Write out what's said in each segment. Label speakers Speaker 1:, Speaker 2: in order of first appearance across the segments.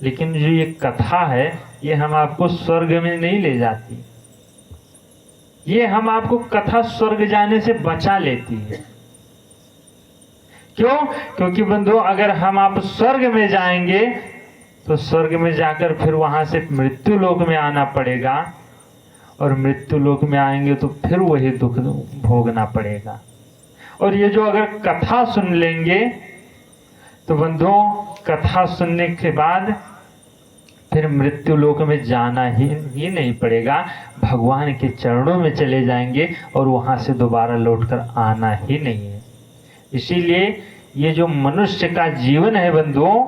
Speaker 1: लेकिन जो ये कथा है ये हम आपको स्वर्ग में नहीं ले जाती, ये हम आपको कथा स्वर्ग जाने से बचा लेती है। क्यों? क्योंकि बंधु अगर हम आप स्वर्ग में जाएंगे तो स्वर्ग में जाकर फिर वहां से मृत्यु लोक में आना पड़ेगा, और मृत्यु लोक में आएंगे तो फिर वही दुख भोगना पड़ेगा। और ये जो अगर कथा सुन लेंगे तो बंधुओं कथा सुनने के बाद फिर मृत्यु लोक में जाना ही नहीं पड़ेगा, भगवान के चरणों में चले जाएंगे और वहां से दोबारा लौटकर आना ही नहीं है। इसीलिए ये जो मनुष्य का जीवन है बंधुओं,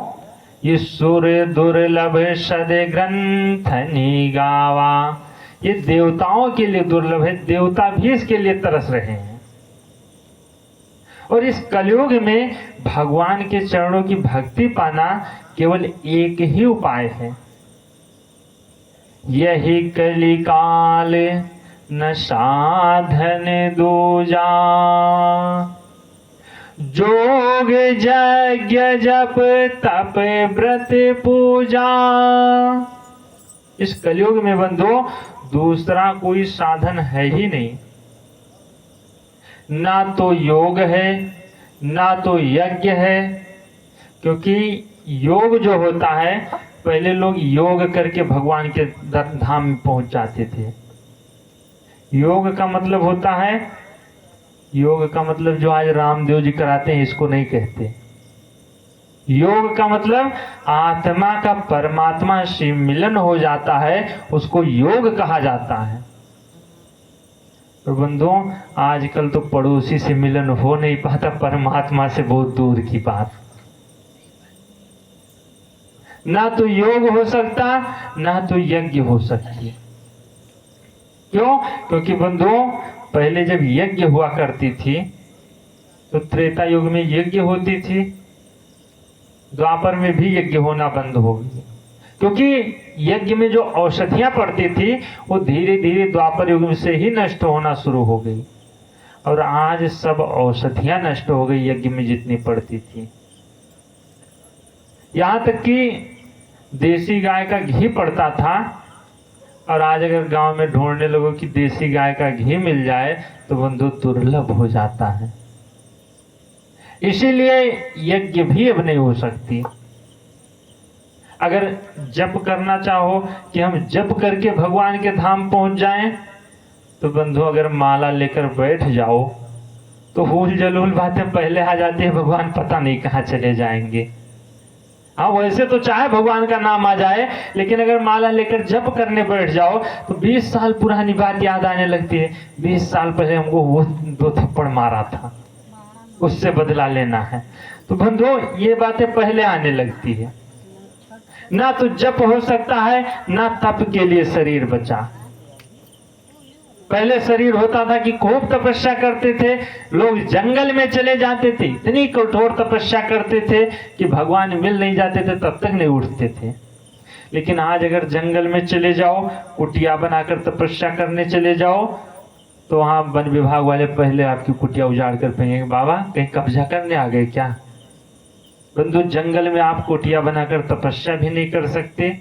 Speaker 1: ये सूर्य दुर्लभ सदे ग्रंथ निगावा, ये देवताओं के लिए दुर्लभ है, देवता भी इसके लिए तरस रहे हैं। और इस कलयुग में भगवान के चरणों की भक्ति पाना केवल एक ही उपाय है। यही कलिकाल न साधन दूजा, जोग यज्ञ जप तप व्रत पूजा। इस कलयुग में बंधु दूसरा कोई साधन है ही नहीं, ना तो योग है ना तो यज्ञ है। क्योंकि योग जो होता है, पहले लोग योग करके भगवान के धाम में पहुंच जाते थे। योग का मतलब होता है, योग का मतलब जो आज रामदेव जी कराते हैं इसको नहीं कहते। योग का मतलब आत्मा का परमात्मा से मिलन हो जाता है, उसको योग कहा जाता है। तो बंधुओं आजकल तो पड़ोसी से मिलन हो नहीं पाता, परमात्मा से बहुत दूर की बात। ना तो योग हो सकता ना तो यज्ञ हो सकती है। क्यों? क्योंकि बंधुओं पहले जब यज्ञ हुआ करती थी तो त्रेता युग में यज्ञ होती थी, द्वापर में भी यज्ञ होना बंद हो गई। क्योंकि यज्ञ में जो औषधियां पड़ती थी वो धीरे धीरे द्वापर युग से ही नष्ट होना शुरू हो गई, और आज सब औषधियां नष्ट हो गई यज्ञ में जितनी पड़ती थी। यहां तक कि देसी गाय का घी पड़ता था, और आज अगर गांव में ढूंढने लोगों की देसी गाय का घी मिल जाए तो बंधु दुर्लभ हो जाता है। इसीलिए यज्ञ भी अब नहीं हो सकती। अगर जप करना चाहो कि हम जप करके भगवान के धाम पहुंच जाएं, तो बंधु अगर माला लेकर बैठ जाओ तो हुल जलूल बातें पहले आ जाती है, भगवान पता नहीं कहाँ चले जाएंगे। हाँ वैसे तो चाहे भगवान का नाम आ जाए, लेकिन अगर माला लेकर जप करने बैठ जाओ तो 20 साल पुरानी बात याद आने लगती है। 20 साल पहले हमको वो 2 थप्पड़ मारा था, उससे बदला लेना है। तो बंधुओं ये बातें पहले आने लगती है। ना तो जप हो सकता है ना तप के लिए शरीर बचा। पहले शरीर होता था कि खूब तपस्या करते थे, लोग जंगल में चले जाते थे, इतनी कठोर तपस्या करते थे कि भगवान मिल नहीं जाते थे, तब तक नहीं उठते थे। लेकिन आज अगर जंगल में चले जाओ, कुटिया बनाकर तपस्या करने चले जाओ, तो वहां वन विभाग वाले पहले आपकी कुटिया उजाड़ कर फेंकेंगे, बाबा कहीं कब्जा करने आ गए क्या। बंधु जंगल में आप कुटिया बनाकर तपस्या भी नहीं कर सकते।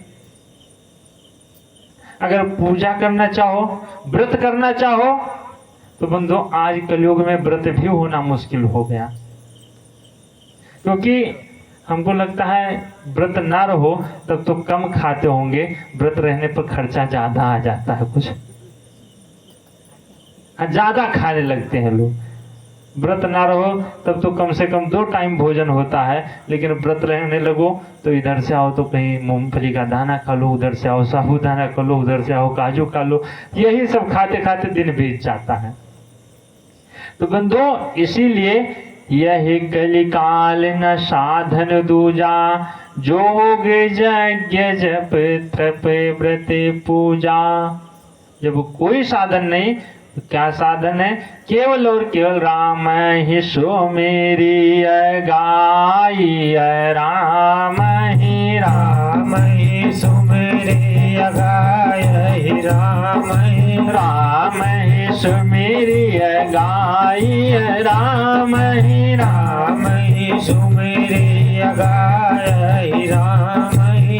Speaker 1: अगर पूजा करना चाहो, व्रत करना चाहो, तो बंधु आज कलयुग में व्रत भी होना मुश्किल हो गया। क्योंकि हमको लगता है व्रत ना रहो तब तो कम खाते होंगे, व्रत रहने पर खर्चा ज्यादा आ जाता है, कुछ ज्यादा खाने लगते हैं लोग। व्रत ना रहो तब तो कम से कम 2 टाइम भोजन होता है, लेकिन व्रत रहने लगो तो इधर से आओ तो कहीं मूंगफली का दाना खा लो, उधर से आओ साबूदाना खा लो, उधर से आओ काजू खा लो, यही सब खाते खाते दिन बीत जाता है। तो बंधुओं इसीलिए यही कलिकाल न साधन दूजा, जोग यज्ञ जप तप व्रत पूजा। जब कोई साधन नहीं तो क्या साधन है? केवल और केवल राम ही सो मेरी गाई, राम ही सो मेरी गाई, राम ही सो मेरी गाई, राम ही सो मेरी गाई, राम ही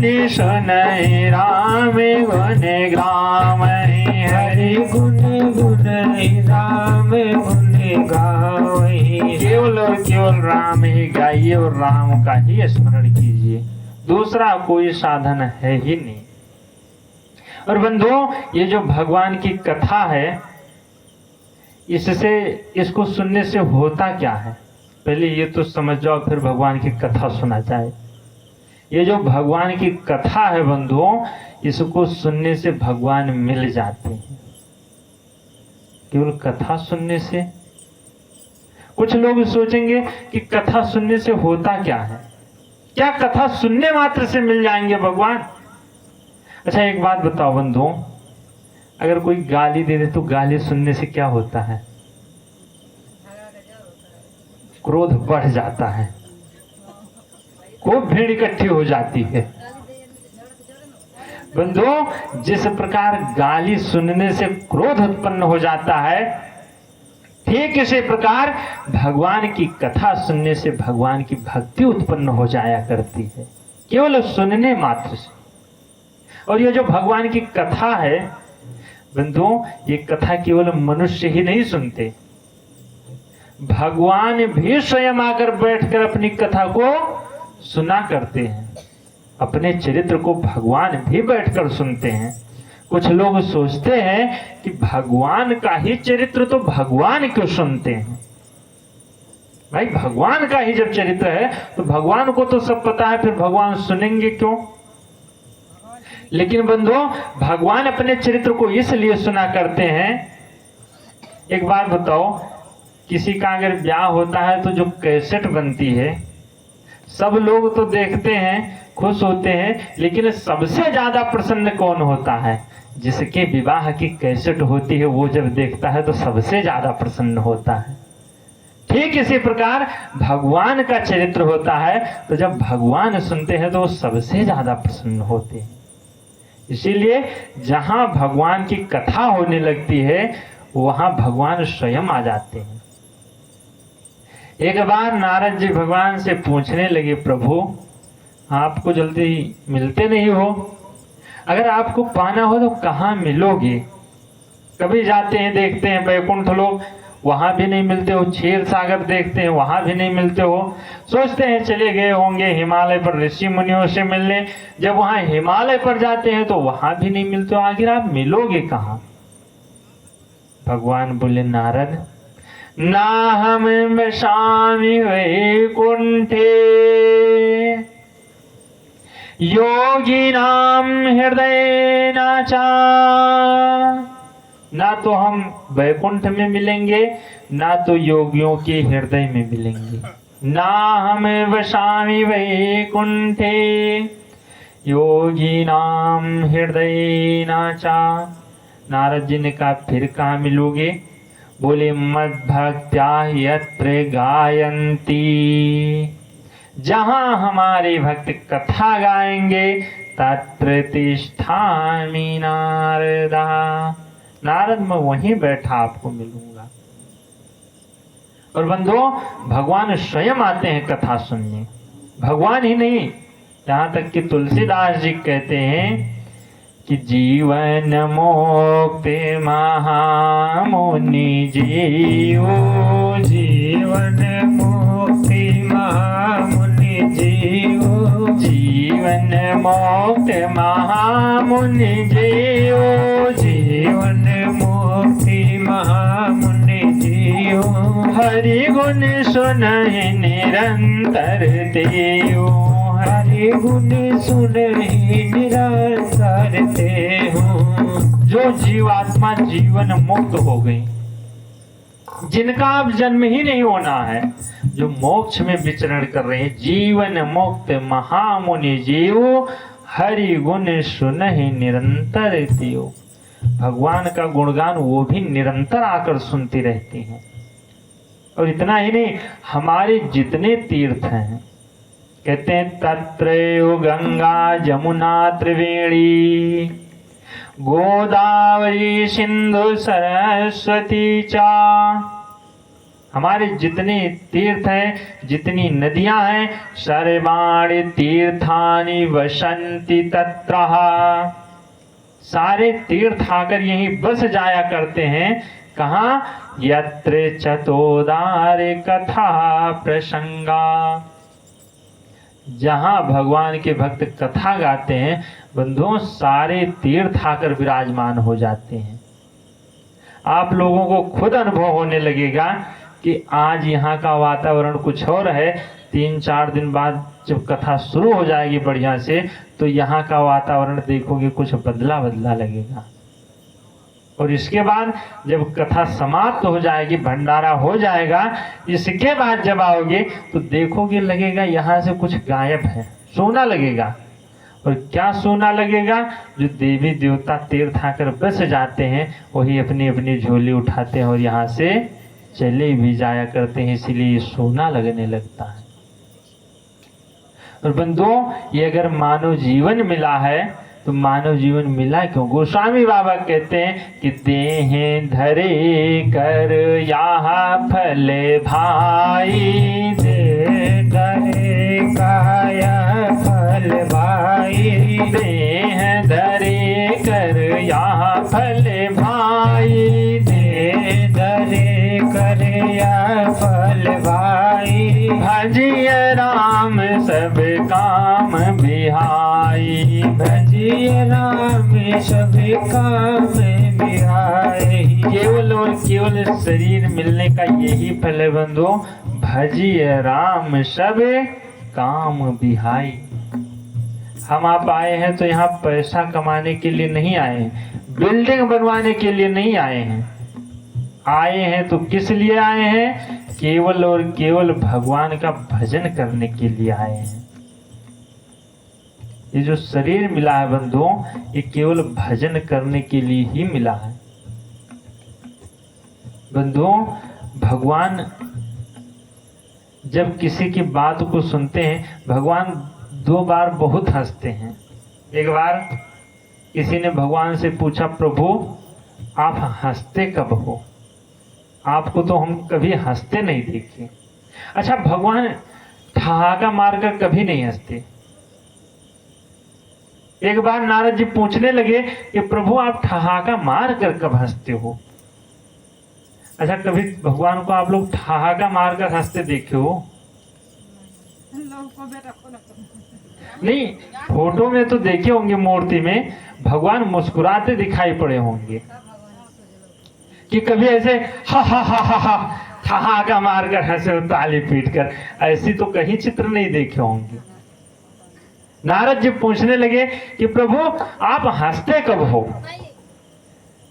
Speaker 1: गुण सुनहि राम गुण गावहि
Speaker 2: हरि गुण गुण राम गुण गावहि।
Speaker 1: केवल और केवल राम ही गाइए और राम का ही स्मरण कीजिए, दूसरा कोई साधन है ही नहीं। और बंधुओं, ये जो भगवान की कथा है, इसको सुनने से होता क्या है, पहले ये तो समझ जाओ, फिर भगवान की कथा सुना जाए। ये जो भगवान की कथा है बंधुओं, इसको सुनने से भगवान मिल जाते हैं, केवल कथा सुनने से। कुछ लोग सोचेंगे कि कथा सुनने से होता क्या है, क्या कथा सुनने मात्र से मिल जाएंगे भगवान? अच्छा एक बात बताओ बंधुओं, अगर कोई गाली दे दे तो गाली सुनने से क्या होता है? क्रोध बढ़ जाता है, खूब भीड़ इकट्ठी हो जाती है। बंधुओं, जिस प्रकार गाली सुनने से क्रोध उत्पन्न हो जाता है, ठीक इसी प्रकार भगवान की कथा सुनने से भगवान की भक्ति उत्पन्न हो जाया करती है, केवल सुनने मात्र से। और ये जो भगवान की कथा है बंधुओं, ये कथा केवल मनुष्य ही नहीं सुनते, भगवान भी स्वयं आकर बैठकर अपनी कथा को सुना करते हैं। अपने चरित्र को भगवान भी बैठकर सुनते हैं। कुछ लोग सोचते हैं कि भगवान का ही चरित्र तो भगवान क्यों सुनते हैं? भाई भगवान का ही जब चरित्र है तो भगवान को तो सब पता है, फिर भगवान सुनेंगे क्यों? लेकिन बंधुओं, भगवान अपने चरित्र को इसलिए सुना करते हैं। एक बात बताओ, किसी का अगर ब्याह होता है तो जो कैसेट बनती है, सब लोग तो देखते हैं, खुश होते हैं, लेकिन सबसे ज्यादा प्रसन्न कौन होता है? जिसके विवाह की कैसेट होती है, वो जब देखता है तो सबसे ज्यादा प्रसन्न होता है। ठीक इसी प्रकार भगवान का चरित्र होता है, तो जब भगवान सुनते हैं तो वो सबसे ज्यादा प्रसन्न होते हैं। इसीलिए जहां भगवान की कथा होने लगती है, वहां भगवान स्वयं आ जाते हैं। एक बार नारद जी भगवान से पूछने लगे, प्रभु आपको जल्दी मिलते नहीं हो, अगर आपको पाना हो तो कहाँ मिलोगे? कभी जाते हैं देखते हैं वैकुंठ लोग, वहां भी नहीं मिलते हो, क्षीर सागर देखते हैं वहां भी नहीं मिलते हो, सोचते हैं चले गए होंगे हिमालय पर ऋषि मुनियों से मिलने, जब वहां हिमालय पर जाते हैं तो वहां भी नहीं मिलते हो, आखिर आप मिलोगे कहाँ? भगवान बोले, नारद नाहम वसामि वैकुंठे योगिनां हृदय नाचा। ना तो हम वैकुंठ में मिलेंगे, ना तो योगियों के हृदय में मिलेंगे। ना हम वसामि वैकुंठे योगिनां हृदय नाचा। नारद जी ने कहा, फिर कहाँ मिलोगे? बोले, मद्भक्त्या यत्र गायन्ति, जहां हमारे भक्त कथा गाएंगे, तत्र तिष्ठामि नारदा। नारद मैं वहीं बैठा आपको मिलूंगा। और बंधुओं, भगवान स्वयं आते हैं कथा सुनने। भगवान ही नहीं, यहाँ तक कि तुलसीदास जी कहते हैं कि जीवन मुक्ति महामुनि जीवो,
Speaker 2: जीवन मुक्ति महामुनि जीवो,
Speaker 1: जीवन मुक्ति महामुनि जीवो,
Speaker 2: जीवन मुक्ति महामुनि जीवो,
Speaker 1: हरि गुण सुनहि निरंतर देव,
Speaker 2: हरि गुण सुनहि निरंतर देहु।
Speaker 1: जो जीवात्मा जीवन मुक्त हो गई, जिनका अब जन्म ही नहीं होना है, जो मोक्ष में विचरण कर रहे हैं, जीवन मुक्त महामुनि जीव, हरि गुण सुनहि निरंतर देव। भगवान का गुणगान वो भी निरंतर आकर सुनती रहती हैं। और इतना ही नहीं, हमारे जितने तीर्थ हैं, कहते हैं तत्रैव गंगा जमुना त्रिवेणी गोदावरी सिंधु सरस्वती चा। हमारे जितने तीर्थ हैं, जितनी नदियां हैं, सर्वाणि तीर्थानि वसन्ति तत्रः, सारे तीर्थ आकर यहीं बस जाया करते हैं। कहाँ? यत्र चतोदार कथा प्रसंगा, जहां भगवान के भक्त कथा गाते हैं बंधुओं, सारे तीर्थ आकर विराजमान हो जाते हैं। आप लोगों को खुद अनुभव होने लगेगा कि आज यहाँ का वातावरण कुछ और है, 3-4 दिन बाद जब कथा शुरू हो जाएगी बढ़िया से, तो यहाँ का वातावरण देखोगे कुछ बदला बदला लगेगा। और इसके बाद जब कथा समाप्त हो जाएगी, भंडारा हो जाएगा, इसके बाद जब आओगे तो देखोगे लगेगा यहाँ से कुछ गायब है, सोना लगेगा। और क्या सोना लगेगा? जो देवी देवता तीर्थ आकर बस जाते हैं वही अपनी अपनी झोली उठाते हैं और यहाँ से चले भी जाया करते हैं, इसीलिए सोना लगने लगता है। और बंधुओं, ये अगर मानव जीवन मिला है तो मानव जीवन मिला क्यों? गोस्वामी बाबा कहते हैं कि देह धरे कर यहाँ फल भाई,
Speaker 2: देह धरे काया फल भाई,
Speaker 1: देह धरे कर यहाँ फल भाई,
Speaker 2: देह धरे कर या फल भाई,
Speaker 1: भजिय राम सब काम बिहाई,
Speaker 2: भजिय राम सब काम बिहाई।
Speaker 1: केवल और केवल शरीर मिलने का यही फल है बंधु, भजिय राम सब काम बिहाई। हम आप आए हैं तो यहाँ पैसा कमाने के लिए नहीं आए हैं, बिल्डिंग बनवाने के लिए नहीं आए हैं। आए हैं तो किस लिए आए हैं? केवल और केवल भगवान का भजन करने के लिए आए हैं। ये जो शरीर मिला है बंधुओं, ये केवल भजन करने के लिए ही मिला है। बंधुओं, भगवान जब किसी की बात को सुनते हैं, भगवान 2 बार बहुत हंसते हैं। एक बार किसी ने भगवान से पूछा, प्रभु आप हंसते कब हो? आपको तो हम कभी हंसते नहीं देखे। अच्छा, भगवान ठहाका मारकर कभी नहीं हंसते। एक बार नारद जी पूछने लगे कि प्रभु आप ठहाका मार कर कब हंसते हो? अच्छा, कभी भगवान को आप लोग ठहाका मारकर हंसते देखे हो? नहीं, फोटो में तो देखे होंगे, मूर्ति में भगवान मुस्कुराते दिखाई पड़े होंगे कि कभी ऐसे हा हा हा हा हा ठहाका मारकर हंसे, ताली पीटकर, ऐसी तो कहीं चित्र नहीं देखे होंगे। नारद जी पूछने लगे कि प्रभु आप हंसते कब हो?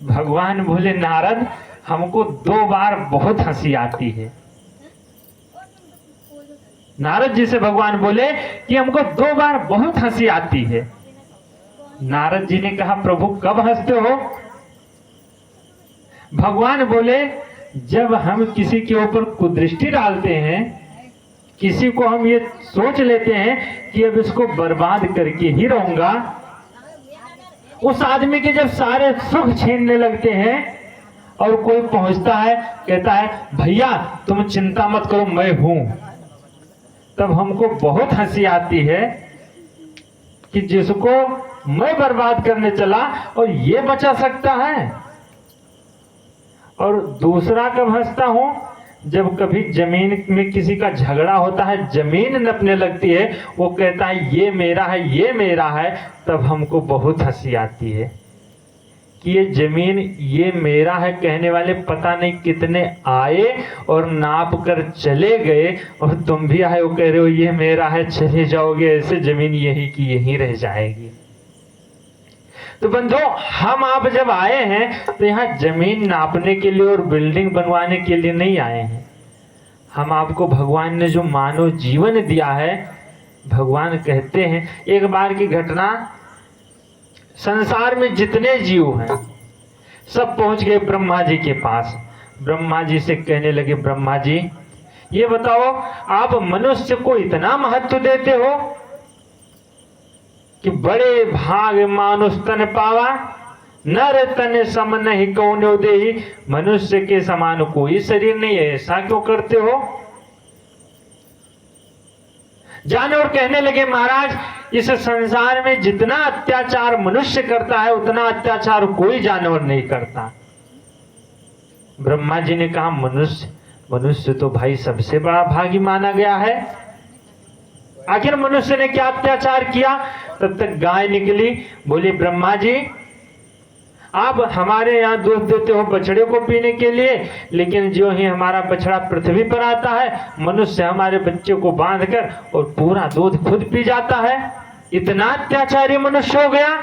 Speaker 1: भगवान बोले, नारद हमको 2 बार बहुत हंसी आती है। नारद जी से भगवान बोले कि हमको 2 बार बहुत हंसी आती है। नारद जी ने कहा, प्रभु कब हंसते हो? भगवान बोले, जब हम किसी के ऊपर कुदृष्टि डालते हैं, किसी को हम ये सोच लेते हैं कि अब इसको बर्बाद करके ही रहूंगा, उस आदमी के जब सारे सुख छीनने लगते हैं और कोई पहुंचता है, कहता है भैया तुम चिंता मत करो मैं हूं, तब हमको बहुत हंसी आती है कि जिसको मैं बर्बाद करने चला और ये बचा सकता है। और दूसरा कब हंसता हूं? जब कभी जमीन में किसी का झगड़ा होता है, जमीन नपने लगती है, वो कहता है ये मेरा है, ये मेरा है, तब हमको बहुत हंसी आती है कि ये जमीन ये मेरा है कहने वाले पता नहीं कितने आए और नाप कर चले गए, और तुम भी आए हो कह रहे हो ये मेरा है, चले जाओगे, ऐसे जमीन यही की यही रह जाएगी। तो बंधु, हम आप जब आए हैं तो यहाँ जमीन नापने के लिए और बिल्डिंग बनवाने के लिए नहीं आए हैं। हम आपको भगवान ने जो मानव जीवन दिया है, भगवान कहते हैं, एक बार की घटना, संसार में जितने जीव हैं सब पहुंच गए ब्रह्मा जी के पास। ब्रह्मा जी से कहने लगे, ब्रह्मा जी ये बताओ आप मनुष्य को इतना महत्व देते हो कि बड़े भाग मानुष तन पावा, नर तन सम नहीं कौनो देहि, मनुष्य के समान कोई शरीर नहीं है, ऐसा क्यों करते हो? जानवर कहने लगे महाराज इस संसार में जितना अत्याचार मनुष्य करता है उतना अत्याचार कोई जानवर नहीं करता। ब्रह्मा जी ने कहा मनुष्य तो भाई सबसे बड़ा भागी माना गया है, आखिर मनुष्य ने क्या अत्याचार किया? तब तक गाय निकली, बोली ब्रह्मा जी आप हमारे यहाँ दूध देते हो बछड़े को पीने के लिए, लेकिन जो ही हमारा बछड़ा पृथ्वी पर आता है मनुष्य हमारे बच्चे को बांधकर और पूरा दूध खुद पी जाता है, इतना अत्याचारी मनुष्य हो गया।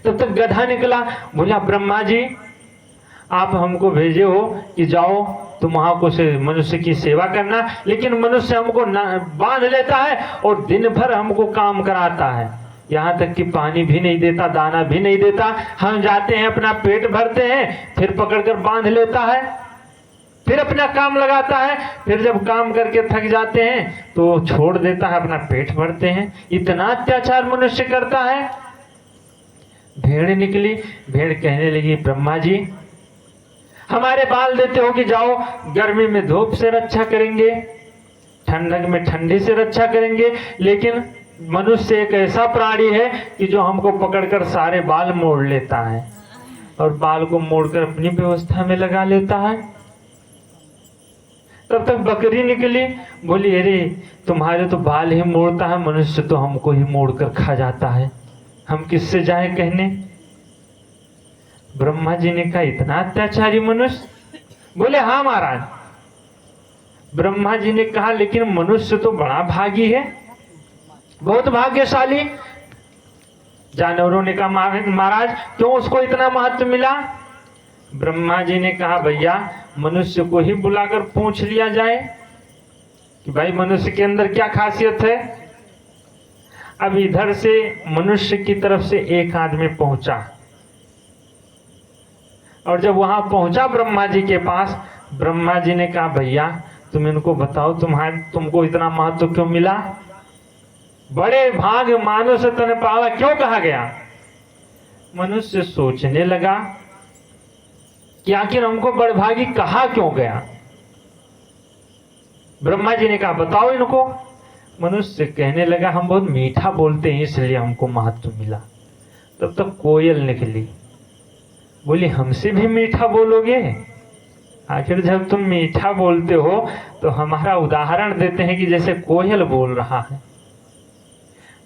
Speaker 1: तब तक गधा निकला, बोला ब्रह्मा जी आप हमको भेजे हो कि जाओ तुम वहां को से मनुष्य की सेवा करना, लेकिन मनुष्य हमको बांध लेता है और दिन भर हमको काम कराता है, यहाँ तक कि पानी भी नहीं देता, दाना भी नहीं देता। हम जाते हैं अपना पेट भरते हैं, फिर पकड़कर बांध लेता है, फिर अपना काम लगाता है, फिर जब काम करके थक जाते हैं तो छोड़ देता है, अपना पेट भरते हैं। इतना अत्याचार मनुष्य करता है। भेड़ निकली, भेड़ कहने लगी ब्रह्मा जी हमारे बाल देते हो कि जाओ गर्मी में धूप से रक्षा करेंगे, ठंडक में ठंडी से रक्षा करेंगे, लेकिन मनुष्य एक ऐसा प्राणी है कि जो हमको पकड़कर सारे बाल मोड़ लेता है और बाल को मोड़कर अपनी व्यवस्था में लगा लेता है। तब तक बकरी निकली, बोली अरे तुम्हारे तो बाल ही मोड़ता है, मनुष्य तो हमको ही मोड़कर खा जाता है, हम किससे जाए कहने? ब्रह्मा जी ने कहा इतना अत्याचारी मनुष्य? बोले हाँ महाराज। ब्रह्मा जी ने कहा लेकिन मनुष्य तो बड़ा भागी है, बहुत भाग्यशाली। जानवरों ने कहा महाराज क्यों उसको इतना महत्व मिला? ब्रह्मा जी ने कहा भैया मनुष्य को ही बुलाकर पूछ लिया जाए कि भाई मनुष्य के अंदर क्या खासियत है। अब इधर से मनुष्य की तरफ से एक आदमी पहुंचा और जब वहां पहुंचा ब्रह्मा जी के पास, ब्रह्मा जी ने कहा भैया तुम इनको बताओ तुमको इतना महत्व क्यों मिला? बड़े भाग मानुष तन पावा क्यों कहा गया? मनुष्य सोचने लगा कि आखिर हमको बड़भागी कहा क्यों गया। ब्रह्मा जी ने कहा बताओ इनको। मनुष्य कहने लगा हम बहुत मीठा बोलते हैं इसलिए हमको महत्व मिला। तब तक कोयल निकली, बोली हमसे भी मीठा बोलोगे? आखिर जब तुम मीठा बोलते हो तो हमारा उदाहरण देते हैं कि जैसे कोयल बोल रहा है।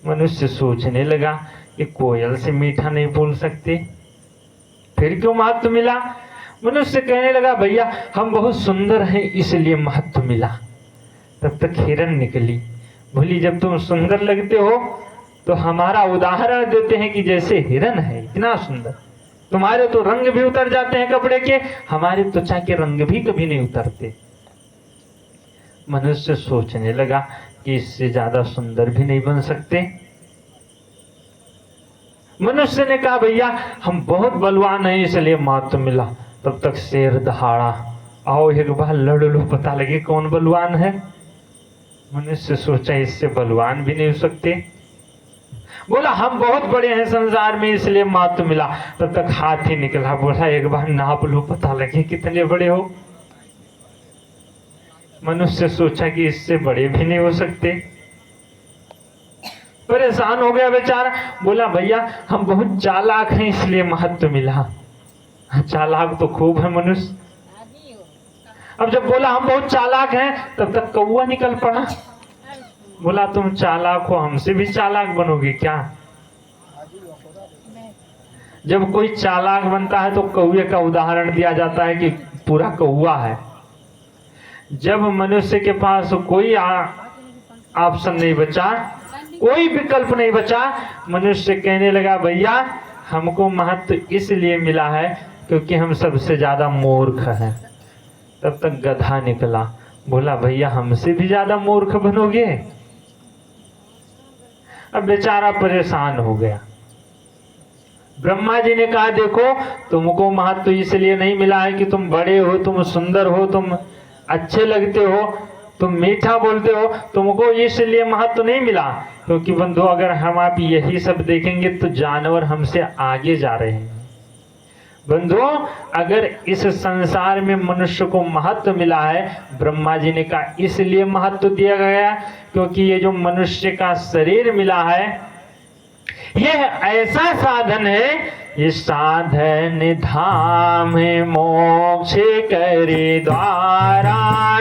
Speaker 1: मनुष्य सोचने लगा कि कोयल से मीठा नहीं बोल सकते, फिर क्यों महत्व मिला? मनुष्य कहने लगा भैया हम बहुत सुंदर हैं इसलिए महत्व मिला। तब तक हिरण निकली, बोली जब तुम सुंदर लगते हो तो हमारा उदाहरण देते हैं कि जैसे हिरण है इतना सुंदर, तुम्हारे तो रंग भी उतर जाते हैं कपड़े के, हमारे त्वचा के रंग भी कभी नहीं उतरते। मनुष्य सोचने लगा कि इससे ज्यादा सुंदर भी नहीं बन सकते। मनुष्य ने कहा भैया हम बहुत बलवान हैं इसलिए महत्व मिला। तब तक शेर दहाड़ा, आओ एक बार लड़ लो पता लगे कौन बलवान है। मनुष्य सोचा इससे बलवान भी नहीं हो सकते, बोला हम बहुत बड़े हैं संसार में इसलिए महत्व मिला। तब तक हाथी निकला, बोला एक बार नाप लो पता लगे कितने बड़े हो। मनुष्य सोचा कि इससे बड़े भी नहीं हो सकते, परेशान हो गया बेचारा। बोला भैया हम बहुत चालाक हैं इसलिए महत्व मिला। चालाक तो खूब है मनुष्य। अब जब बोला हम बहुत चालाक हैं तब तक कौवा निकल पड़ा, बोला तुम चालाक हो हमसे भी चालाक बनोगे क्या? जब कोई चालाक बनता है तो कौवे का उदाहरण दिया जाता है कि पूरा कौवा है। जब मनुष्य के पास कोई ऑप्शन नहीं बचा, कोई विकल्प नहीं बचा, मनुष्य कहने लगा भैया हमको महत्व इसलिए मिला है क्योंकि हम सबसे ज्यादा मूर्ख हैं। तब तक गधा निकला, बोला भैया हमसे भी ज्यादा मूर्ख बनोगे। अब बेचारा परेशान हो गया। ब्रह्मा जी ने कहा देखो तुमको महत्व इसलिए नहीं मिला है कि तुम बड़े हो, तुम सुंदर हो, तुम अच्छे लगते हो, तुम मीठा बोलते हो, तुमको इसलिए महत्व नहीं मिला क्योंकि बंधु अगर हम आप यही सब देखेंगे तो जानवर हमसे आगे जा रहे हैं। बंधुओं, अगर इस संसार में मनुष्य को महत्व मिला है, ब्रह्मा जी ने कहा इसलिए महत्व दिया गया क्योंकि ये जो मनुष्य का शरीर मिला है यह ऐसा साधन है, ये साधन धाम मोक्ष करे द्वारा,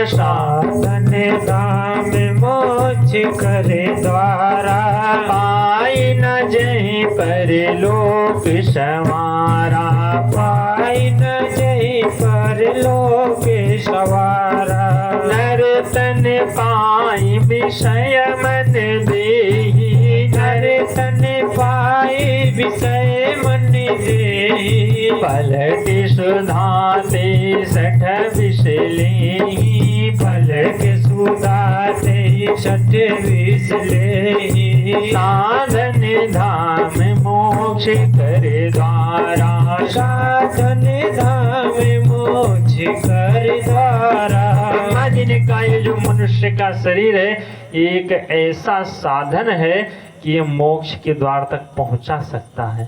Speaker 2: साधन धाम मोक्ष करे द्वारा,
Speaker 1: पाई न जहीं पर लोक संवारा,
Speaker 2: पाई न जहीं पर लोक सवारा,
Speaker 1: नर तन पाई विषय मन देहि,
Speaker 2: नर तन पाई विषय मन देहि,
Speaker 1: पलटि सुधाते सठ विष लेहि,
Speaker 2: पलटि सुधाते सठ विष लेहि,
Speaker 1: साधन धाम मोक्ष करे द्वारा,
Speaker 2: साधन धाम मोक्ष कर द्वारा।
Speaker 1: ब्रह्मा जी ने कहा ये जो मनुष्य का शरीर है एक ऐसा साधन है कि ये मोक्ष के द्वार तक पहुंचा सकता है।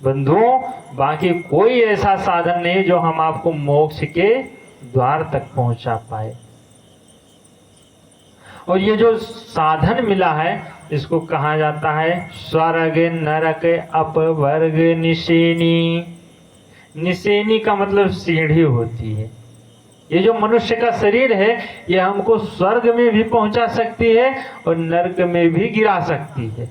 Speaker 1: बंधुओं, बाकी कोई ऐसा साधन नहीं जो हम आपको मोक्ष के द्वार तक पहुंचा पाए। और ये जो साधन मिला है इसको कहा जाता है स्वर्ग नरक अपवर्ग निशेनी। निशेनी का मतलब सीढ़ी होती है। ये जो मनुष्य का शरीर है ये हमको स्वर्ग में भी पहुंचा सकती है और नरक में भी गिरा सकती है।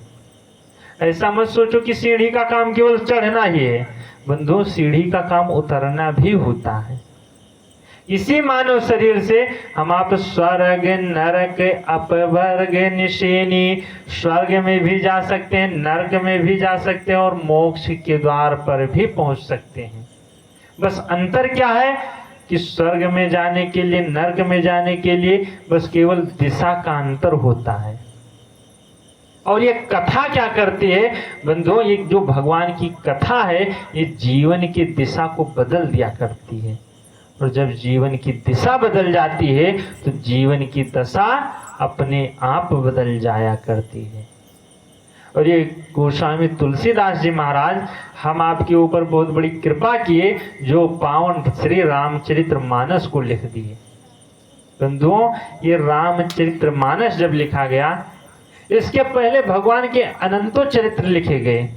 Speaker 1: ऐसा मत सोचो कि सीढ़ी का काम केवल चढ़ना ही है। बंधु, सीढ़ी का काम उतरना भी होता है। इसी मानव शरीर से हम आप स्वर्ग नरक अपवर्ग निशेनी, स्वर्ग में भी जा सकते हैं, नरक में भी जा सकते हैं और मोक्ष के द्वार पर भी पहुंच सकते हैं। बस अंतर क्या है कि स्वर्ग में जाने के लिए, नरक में जाने के लिए बस केवल दिशा का अंतर होता है। और ये कथा क्या करती है बंधुओं, ये जो भगवान की कथा है ये जीवन की दिशा को बदल दिया करती है। और जब जीवन की दिशा बदल जाती है तो जीवन की दशा अपने आप बदल जाया करती है। और ये गोस्वामी तुलसीदास जी महाराज हम आपके ऊपर बहुत बड़ी कृपा किए जो पावन श्री रामचरितमानस को लिख दिए। बंधुओं, ये रामचरितमानस जब लिखा गया इसके पहले भगवान के अनंतों चरित्र लिखे गए।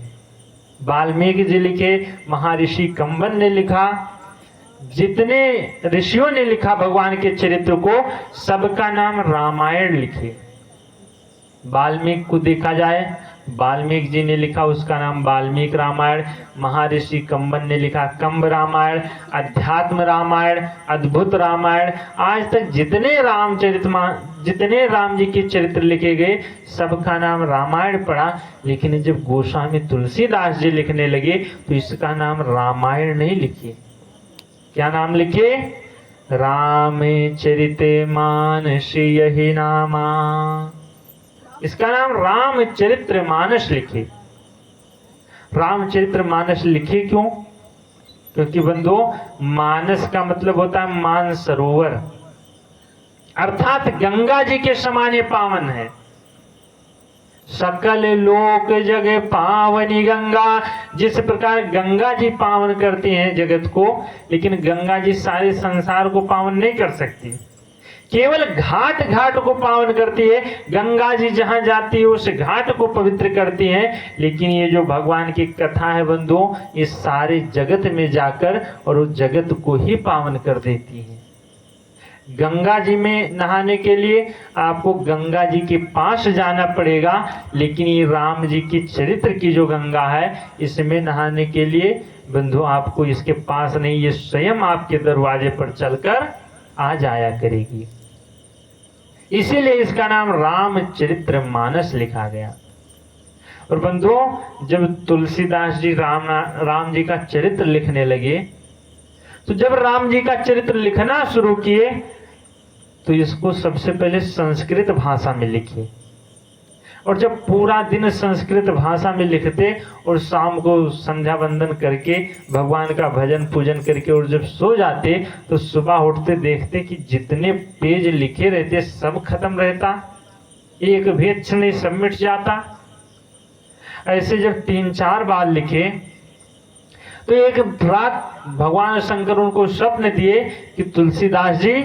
Speaker 1: वाल्मीकि जी लिखे, महर्षि कंबन ने लिखा, जितने ऋषियों ने लिखा भगवान के चरित्र को सबका नाम रामायण लिखे। वाल्मीकि को देखा जाए, वाल्मीकि जी ने लिखा उसका नाम वाल्मीकि रामायण, महर्षि कंबन ने लिखा कंब रामायण, अध्यात्म रामायण, अद्भुत रामायण। आज तक जितने राम जी के चरित्र लिखे गए सबका नाम रामायण पड़ा। लेकिन जब गोस्वामी तुलसीदास जी लिखने लगे तो इसका नाम रामायण नहीं लिखे। क्या नाम लिखे? रामचरितमानस यही नामा। इसका नाम रामचरितमानस लिखे। रामचरितमानस लिखे क्यों? क्योंकि बंधुओं, मानस का मतलब होता है मानसरोवर, अर्थात गंगा जी के समान ये पावन है। सकल लोक जग पावनी गंगा, जिस प्रकार गंगा जी पावन करती हैं जगत को, लेकिन गंगा जी सारे संसार को पावन नहीं कर सकती, केवल घाट घाट को पावन करती है। गंगा जी जहां जाती है उस घाट को पवित्र करती हैं। लेकिन ये जो भगवान की कथा है बंधुओं, इस सारे जगत में जाकर और उस जगत को ही पावन कर देती है। गंगा जी में नहाने के लिए आपको गंगा जी के पास जाना पड़ेगा, लेकिन ये राम जी की चरित्र की जो गंगा है इसमें नहाने के लिए बंधु आपको इसके पास नहीं, ये स्वयं आपके दरवाजे पर चलकर आ जाया करेगी। इसीलिए इसका नाम रामचरितमानस लिखा गया। और बंधुओं, जब तुलसीदास जी राम जी का चरित्र लिखने लगे तो जब राम जी का चरित्र लिखना शुरू किए तो इसको सबसे पहले संस्कृत भाषा में लिखे। और जब पूरा दिन संस्कृत भाषा में लिखते और शाम को संध्या वंदन करके भगवान का भजन पूजन करके और जब सो जाते तो सुबह उठते देखते कि जितने पेज लिखे रहते सब खत्म रहता, एक भी अक्षर नहीं, सब मिट जाता। ऐसे जब 3-4 बार लिखे तो एक रात भगवान शंकर उनको स्वप्न दिए कि तुलसीदास जी,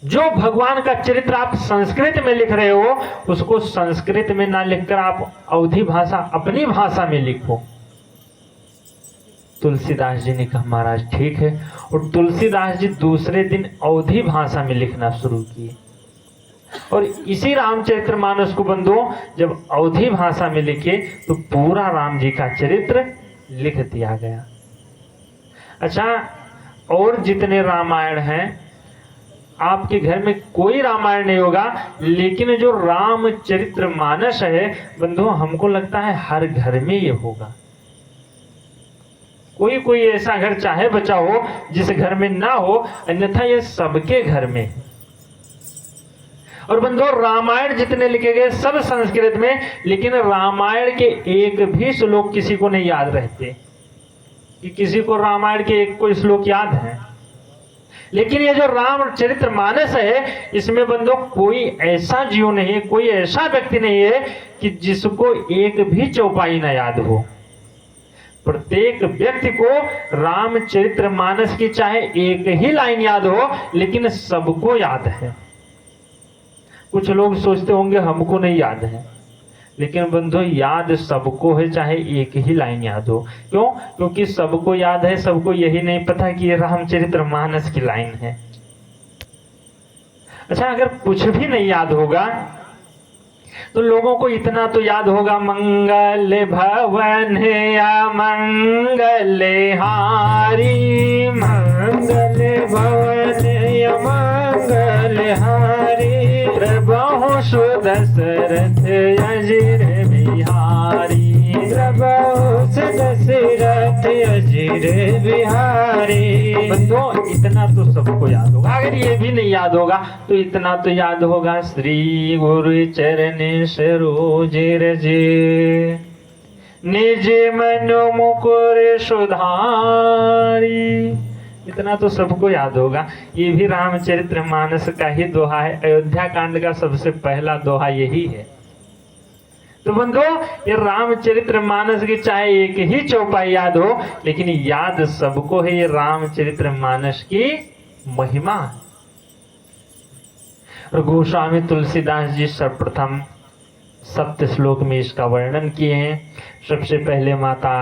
Speaker 1: जो भगवान का चरित्र आप संस्कृत में लिख रहे हो उसको संस्कृत में ना लिखकर आप अवधी भाषा, अपनी भाषा में लिखो। तुलसीदास जी ने कहा महाराज ठीक है, और तुलसीदास जी दूसरे दिन अवधी भाषा में लिखना शुरू किए। और इसी रामचरितमानस को बंधुओं जब अवधी भाषा में लिखे तो पूरा राम जी का चरित्र लिख दिया गया। अच्छा, और जितने रामायण हैं, आपके घर में कोई रामायण नहीं होगा, लेकिन जो रामचरितमानस है बंधुओं हमको लगता है हर घर में ये होगा। कोई ऐसा घर चाहे बचा हो जिस घर में ना हो, अन्यथा ये सबके घर में है। और बंधुओं रामायण जितने लिखे गए सब संस्कृत में, लेकिन रामायण के एक भी श्लोक किसी को नहीं याद रहते कि किसी को रामायण के एक कोई श्लोक याद है। लेकिन ये जो रामचरितमानस है इसमें बंधुओं कोई ऐसा जीव नहीं है, कोई ऐसा व्यक्ति नहीं है कि जिसको एक भी चौपाई ना याद हो। प्रत्येक व्यक्ति को रामचरितमानस की चाहे एक ही लाइन याद हो, लेकिन सबको याद है। कुछ लोग सोचते होंगे हमको नहीं याद है, लेकिन बंधु याद सबको है, चाहे एक ही लाइन याद हो। क्यों? क्योंकि सबको याद है, सबको यही नहीं पता कि ये रामचरितमानस की लाइन है। अच्छा, अगर कुछ भी नहीं याद होगा तो लोगों को इतना तो याद होगा, मंगल भवन या मंगल हारी,
Speaker 2: मंगल भवन या मंगल हारी,
Speaker 1: प्रभु सुदशरथ अजिर बिहारी,
Speaker 2: प्रभु दशरथ अजिर बिहारी।
Speaker 1: बंधुओं इतना तो सबको याद होगा। अगर ये भी नहीं याद होगा तो इतना तो याद होगा, श्री गुरु चरण सरोज रजे, निज मनो मुकुर सुधारी। इतना तो सबको याद होगा। ये भी रामचरितमानस का ही दोहा है। अयोध्या कांड का सबसे पहला दोहा यही है। तो बंधुओं ये रामचरितमानस की चाहे एक ही चौपाई याद हो, लेकिन याद सबको है। ये रामचरितमानस की महिमा। और गोस्वामी तुलसीदास जी सर्वप्रथम 7 श्लोक में इसका वर्णन किए हैं। सबसे पहले माता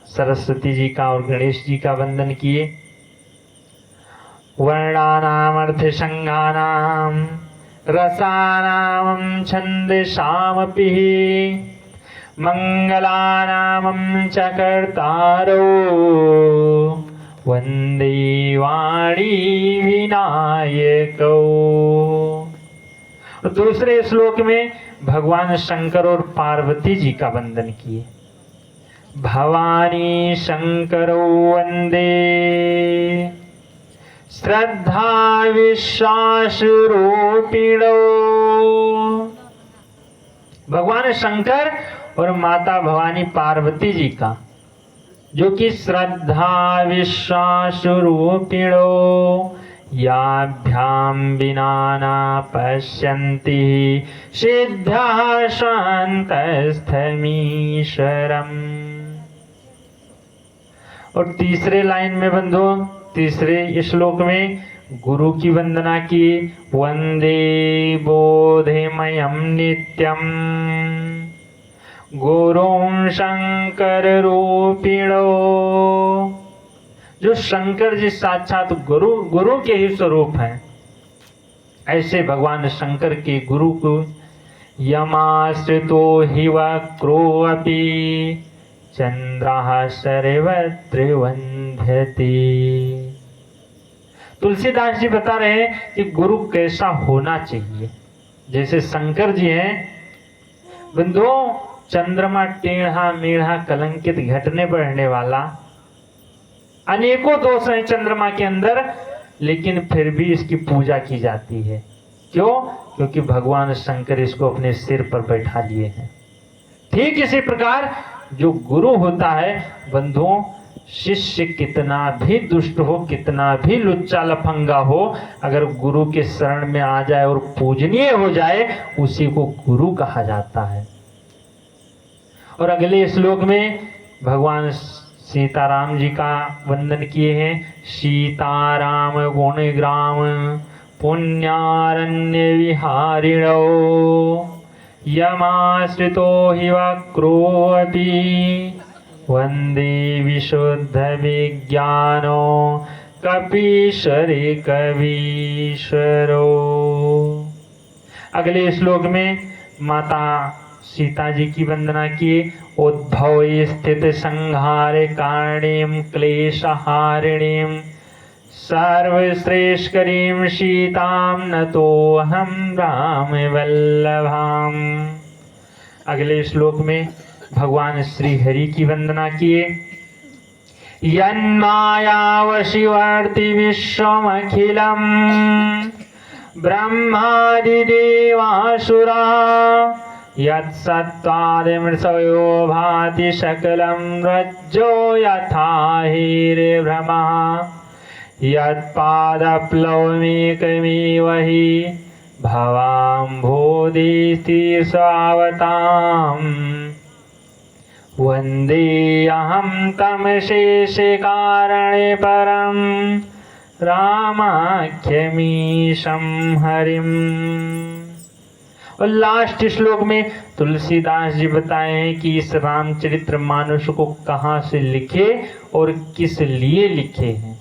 Speaker 1: सरस्वती जी का और गणेश जी का वंदन किए। वर्णानाम अर्थसंज्ञानाम रसानाम छंदसामपि मंगलानाम च कर्तारो वंदे वाणी विनायको। और दूसरे श्लोक में भगवान शंकर और पार्वती जी का वंदन किए। भवानी शंकरो वंदे श्रद्धा विश्वास रूपिणो। भगवान शंकर और माता भवानी पार्वती जी का, जो कि श्रद्धा विश्वास रूपिणो याभ्याम विना न पश्यन्ति सिद्धा शान्तस्थमीश्वरम्। और तीसरे लाइन में बंधुओं, तीसरे श्लोक में गुरु की वंदना की। वंदे बोधमयं नित्यं गुरुं शंकर रूपिणो। जो शंकर जी साक्षात गुरु के ही स्वरूप हैं, ऐसे भगवान शंकर के गुरु को यमाश्रितो हि वक्रो अपि चंद्रः सर्वत्र वंध्यते। तुलसीदास जी बता रहे हैं कि गुरु कैसा होना चाहिए। जैसे शंकर जी हैं बंधुओं, चंद्रमा टेढ़ा मेढ़ा कलंकित घटने बढ़ने वाला, अनेकों दोष हैं चंद्रमा के अंदर, लेकिन फिर भी इसकी पूजा की जाती है। क्यों? क्योंकि भगवान शंकर इसको अपने सिर पर बैठा लिए हैं। ठीक इसी प्रकार जो गुरु होता है बंधुओं, शिष्य कितना भी दुष्ट हो, कितना भी लुच्चा लफंगा हो, अगर गुरु के शरण में आ जाए और पूजनीय हो जाए, उसी को गुरु कहा जाता है। और अगले श्लोक में भगवान सीताराम जी का वंदन किए हैं। सीताराम गुणग्राम पुण्यारण्य विहारिणो यमाश्रितो हि वक्रोऽपि वंदे विशुद्ध विज्ञानो कपीश्वरे कवीश्वरो। अगले श्लोक में माता सीता जी की वंदना किए। उद्भव स्थित संहारे कारणीम क्लेशहारिणीम सर्वश्रेष्ठकरीं सीतां नतोऽहं राम वल्लभाम। अगले श्लोक में भगवान श्री हरि की वंदना किए। यन्मायावशिवर्ति विश्वमखिलम् ब्रह्मादिदेवासुरा यत्सत्त्वादिमृषयो भाति सकलं रज्जो यथा हीरभ्रमः यत्पादप्लवमेकमेव हि भवाम्भोधिस्थिरसावताम् वन्देऽहं तं शेषकारणे परं रामाख्यमीशं हरिम्। और लास्ट श्लोक में तुलसीदास जी बताए हैं कि इस रामचरित्र मानस को कहाँ से लिखे और किस लिए लिखे हैं।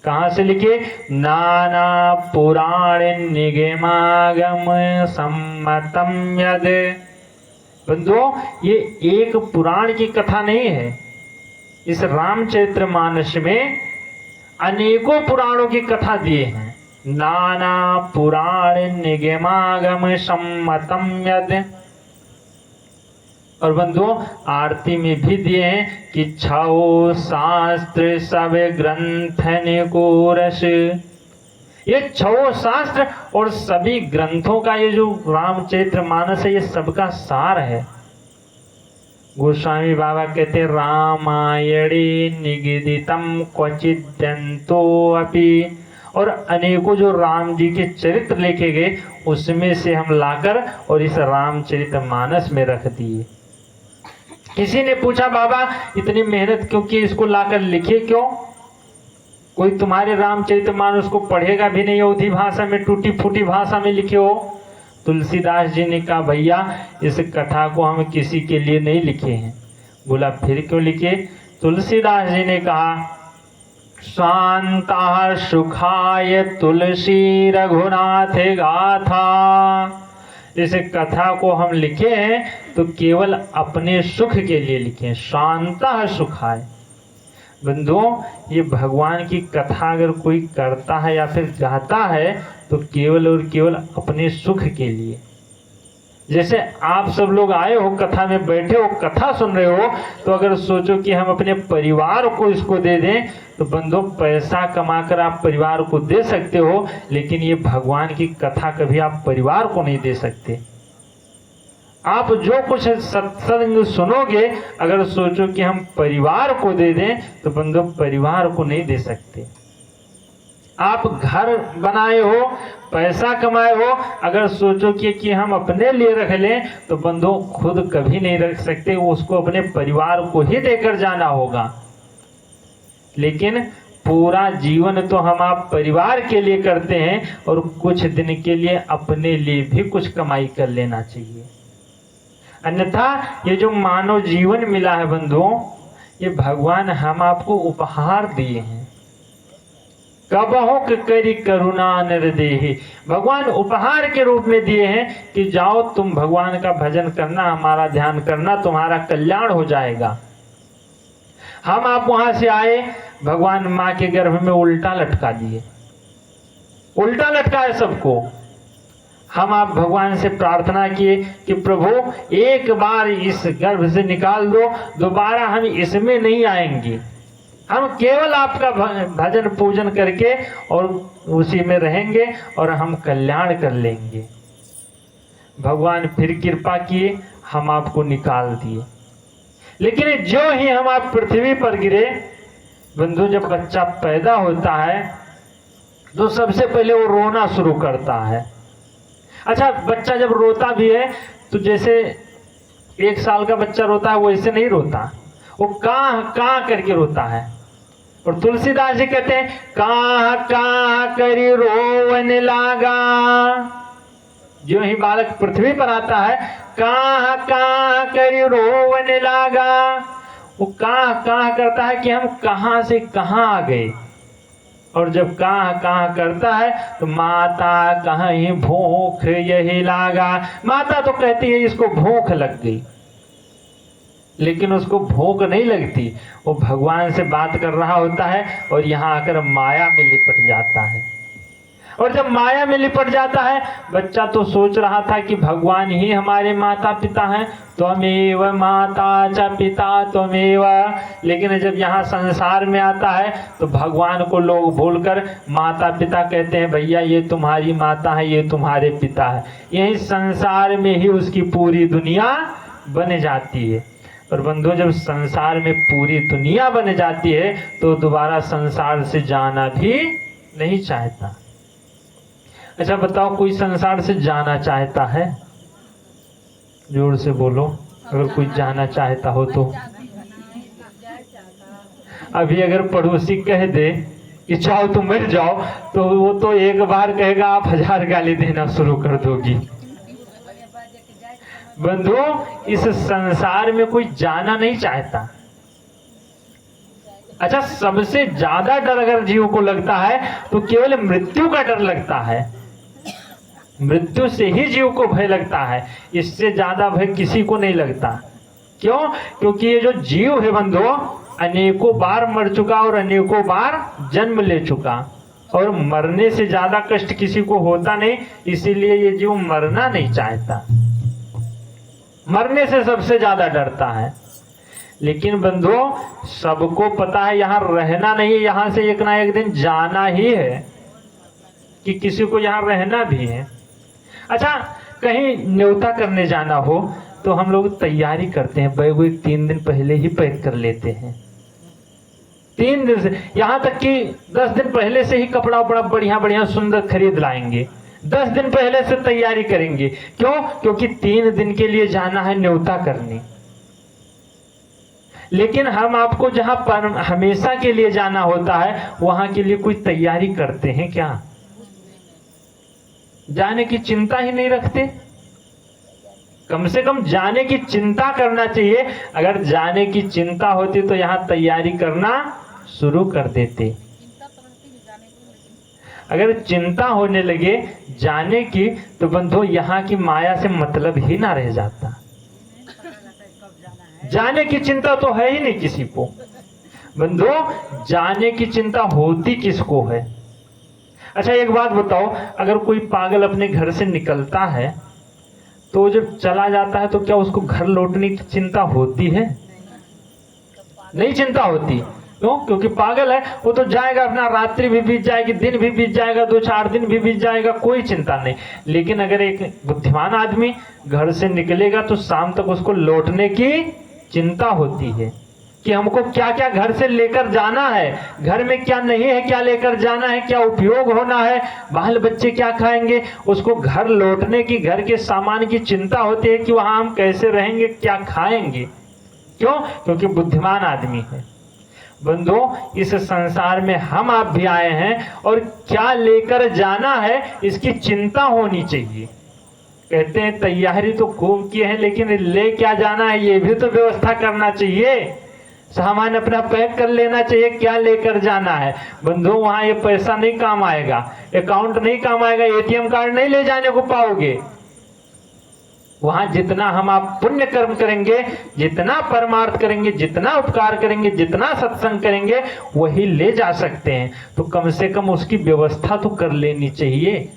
Speaker 1: कहाँ से लिखे? नाना पुराण निगमागम सम्मतम यद। बंधुओं, ये एक पुराण की कथा नहीं है। इस रामचरित्र मानस में अनेकों पुराणों की कथा दिए हैं। नाना पुराण निगमागम सम्मतम यद। और बंधुओं, आरती में भी दिए हैं कि छो शास्त्र सब ग्रंथ निकोरस। ये छो शास्त्र और सभी ग्रंथों का ये जो रामचरितमानस है, ये सबका सार है। गोस्वामी बाबा कहते रामायणे निगदितम क्वचिद्यंतो अपि। और अनेकों जो राम जी के चरित्र लिखे गए उसमें से हम लाकर और इस रामचरितमानस में रख दिए। किसी ने पूछा बाबा इतनी मेहनत क्यों की, इसको लाकर लिखे क्यों? कोई तुम्हारे रामचरितमानस को पढ़ेगा भी नहीं, अवधी भाषा में, टूटी फूटी भाषा में लिखे हो। तुलसीदास जी ने कहा भैया इस कथा को हम किसी के लिए नहीं लिखे हैं। बोला फिर क्यों लिखे? तुलसीदास जी ने कहा शांता सुखाय तुलसी रघुनाथ गाथा। इस कथा को हम लिखे हैं तो केवल अपने सुख के लिए लिखे हैं। शांता सुखाय। बंधुओं, ये भगवान की कथा अगर कोई करता है या फिर गाता है तो केवल और केवल अपने सुख के लिए। जैसे आप सब लोग आए हो, कथा में बैठे हो, कथा सुन रहे हो, तो अगर सोचो कि हम अपने परिवार को इसको दे दें तो बंधुओं पैसा कमाकर आप परिवार को दे सकते हो, लेकिन ये भगवान की कथा कभी आप परिवार को नहीं दे सकते। आप जो कुछ सत्संग सुनोगे अगर सोचो कि हम परिवार को दे दें तो बंधुओं परिवार को नहीं दे सकते। आप घर बनाए हो, पैसा कमाए हो, अगर सोचो कि हम अपने लिए रख लें तो बंधुओं खुद कभी नहीं रख सकते, उसको अपने परिवार को ही देकर जाना होगा। लेकिन पूरा जीवन तो हम आप परिवार के लिए करते हैं और कुछ दिन के लिए अपने लिए भी कुछ कमाई कर लेना चाहिए। अन्यथा ये जो मानव जीवन मिला है बंधुओं, ये भगवान हम आपको उपहार दिए हैं। कबहु करी करुणा निर्देहि, भगवान उपहार के रूप में दिए हैं कि जाओ तुम भगवान का भजन करना, हमारा ध्यान करना, तुम्हारा कल्याण हो जाएगा। हम आप वहां से आए, भगवान माँ के गर्भ में उल्टा लटका दिए, उल्टा लटका है सबको। हम आप भगवान से प्रार्थना किए कि प्रभु एक बार इस गर्भ से निकाल दो, दोबारा हम इसमें नहीं आएंगे। हम केवल आपका भजन पूजन करके और उसी में रहेंगे और हम कल्याण कर लेंगे। भगवान फिर कृपा किए, हम आपको निकाल दिए। लेकिन जो ही हम आप पृथ्वी पर गिरे, बंधु जब बच्चा पैदा होता है तो सबसे पहले वो रोना शुरू करता है। अच्छा, बच्चा जब रोता भी है तो जैसे 1 साल का बच्चा रोता है वैसे नहीं रोता, वो काह काह करके रोता है। और तुलसीदास जी कहते हैं काह काह करी रोवन लागा। जो ही बालक पृथ्वी पर आता है, काह काह करी रोवन लागा, वो काह काह करता है कि हम कहां से कहां आ गए। और जब काह काह करता है तो माता कहीं भूख यही लागा। माता तो कहती है इसको भूख लग गई, लेकिन उसको भूख नहीं लगती, वो भगवान से बात कर रहा होता है और यहाँ आकर माया में लिपट जाता है। और जब माया में लिपट जाता है, बच्चा तो सोच रहा था कि भगवान ही हमारे माता पिता हैं, त्वमेव माता च पिता त्वमेव। लेकिन जब यहाँ संसार में आता है तो भगवान को लोग भूलकर माता पिता कहते हैं, भैया ये तुम्हारी माता है, ये तुम्हारे पिता है। यही संसार में ही उसकी पूरी दुनिया बन जाती है। और बंधु जब संसार में पूरी दुनिया बन जाती है तो दोबारा संसार से जाना भी नहीं चाहता। अच्छा बताओ, कोई संसार से जाना चाहता है? जोर से बोलो, अगर कोई जाना चाहता हो तो। अभी अगर पड़ोसी कह दे कि चाहो तो मर जाओ, तो वो तो एक बार कहेगा, आप 1000 गाली देना शुरू कर दोगी। बंधु, इस संसार में कोई जाना नहीं चाहता। अच्छा, सबसे ज्यादा डर अगर जीव को लगता है तो केवल मृत्यु का डर लगता है। मृत्यु से ही जीव को भय लगता है, इससे ज्यादा भय किसी को नहीं लगता। क्यों? क्योंकि ये जो जीव है बंधु, अनेकों बार मर चुका और अनेकों बार जन्म ले चुका, और मरने से ज्यादा कष्ट किसी को होता नहीं, इसीलिए ये जीव मरना नहीं चाहता, मरने से सबसे ज्यादा डरता है। लेकिन बंधु, सबको पता है यहाँ रहना नहीं है, यहाँ से एक ना एक दिन जाना ही है, कि किसी को यहाँ रहना भी है। अच्छा, कहीं न्योता करने जाना हो तो हम लोग तैयारी करते हैं, बैग 3 दिन पहले ही पैक कर लेते हैं। 3 दिन से, यहाँ तक कि 10 दिन पहले से ही कपड़ा उपड़ा बढ़िया बढ़िया सुंदर खरीद लाएंगे, 10 दिन पहले से तैयारी करेंगे। क्यों? क्योंकि 3 दिन के लिए जाना है न्योता करने। लेकिन हम आपको जहां पर हमेशा के लिए जाना होता है, वहां के लिए कोई तैयारी करते हैं क्या? जाने की चिंता ही नहीं रखते। कम से कम जाने की चिंता करना चाहिए। अगर जाने की चिंता होती तो यहां तैयारी करना शुरू कर देते। अगर चिंता होने लगे जाने की तो बंधु यहाँ की माया से मतलब ही ना रह जाता। जाने की चिंता तो है ही नहीं किसी को। बंधु, जाने की चिंता होती किसको है? अच्छा, एक बात बताओ, अगर कोई पागल अपने घर से निकलता है तो जब चला जाता है तो क्या उसको घर लौटने की चिंता होती है? नहीं चिंता होती। क्यों? क्योंकि पागल है, वो तो जाएगा, अपना रात्रि भी बीत जाएगी, दिन भी बीत जाएगा, 2-4 दिन भी बीत जाएगा, कोई चिंता नहीं। लेकिन अगर एक बुद्धिमान आदमी घर से निकलेगा तो शाम तक उसको लौटने की चिंता होती है कि हमको क्या क्या घर से लेकर जाना है, घर में क्या नहीं है, क्या लेकर जाना है, क्या उपयोग होना है, बाल बच्चे क्या खाएंगे। उसको घर लौटने की, घर के सामान की चिंता होती है कि वहां हम कैसे रहेंगे, क्या खाएंगे। क्यों? क्योंकि बुद्धिमान आदमी है। बंधु, इस संसार में हम आप भी आए हैं और क्या लेकर जाना है इसकी चिंता होनी चाहिए। कहते हैं तैयारी तो खूब किए हैं, लेकिन ले क्या जाना है ये भी तो व्यवस्था करना चाहिए। सामान अपना पैक कर लेना चाहिए, क्या लेकर जाना है। बंधु, वहां ये पैसा नहीं काम आएगा, अकाउंट नहीं काम आएगा, एटीएम कार्ड नहीं ले जाने को पाओगे। वहां जितना हम आप पुण्य कर्म करेंगे, जितना परमार्थ करेंगे, जितना उपकार करेंगे, जितना सत्संग करेंगे, वही ले जा सकते हैं। तो कम से कम उसकी व्यवस्था तो कर लेनी चाहिए।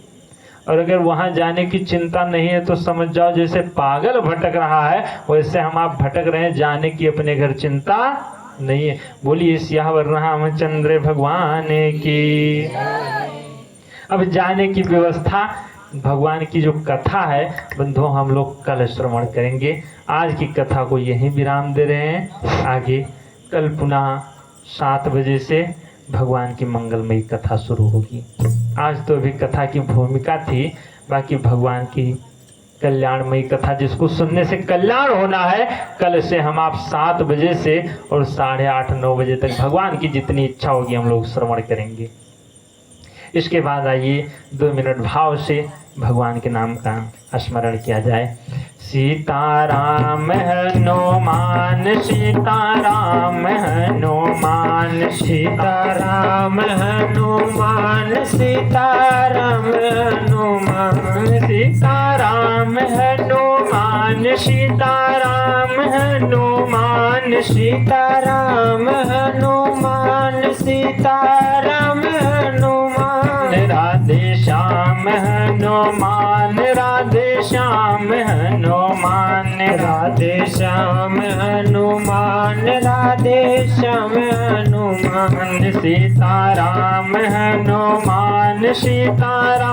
Speaker 1: और अगर वहां जाने की चिंता नहीं है तो समझ जाओ जैसे पागल भटक रहा है, वैसे हम आप भटक रहे हैं, जाने की अपने घर चिंता नहीं है। बोलिए सियावर रामचंद्र भगवान की। अब जाने की व्यवस्था, भगवान की जो कथा है बंधुओं हम लोग कल श्रवण करेंगे। आज की कथा को यहीं विराम दे रहे हैं। आगे कल पुनः 7 बजे से भगवान की मंगलमयी कथा शुरू होगी। आज तो अभी कथा की भूमिका थी, बाकी भगवान की कल्याणमयी कथा जिसको सुनने से कल्याण होना है, कल से हम आप 7 बजे से और 8:30-9 बजे तक भगवान की जितनी इच्छा होगी हम लोग श्रवण करेंगे। इसके बाद आइए 2 मिनट भाव से भगवान के नाम का स्मरण किया जाए। सीताराम हनुमान सीताराम हनुमान सीताराम हनुमान सीताराम हनुमान सीताराम हनुमान सीताराम हनुमान सीताराम हनुमान सीताराम हनुमान राधे श्याम हनुमान राधे श्याम हनुमान राधे श्याम हनुमान राधे श्याम हनुमान सीताराम हनुमान सीताराम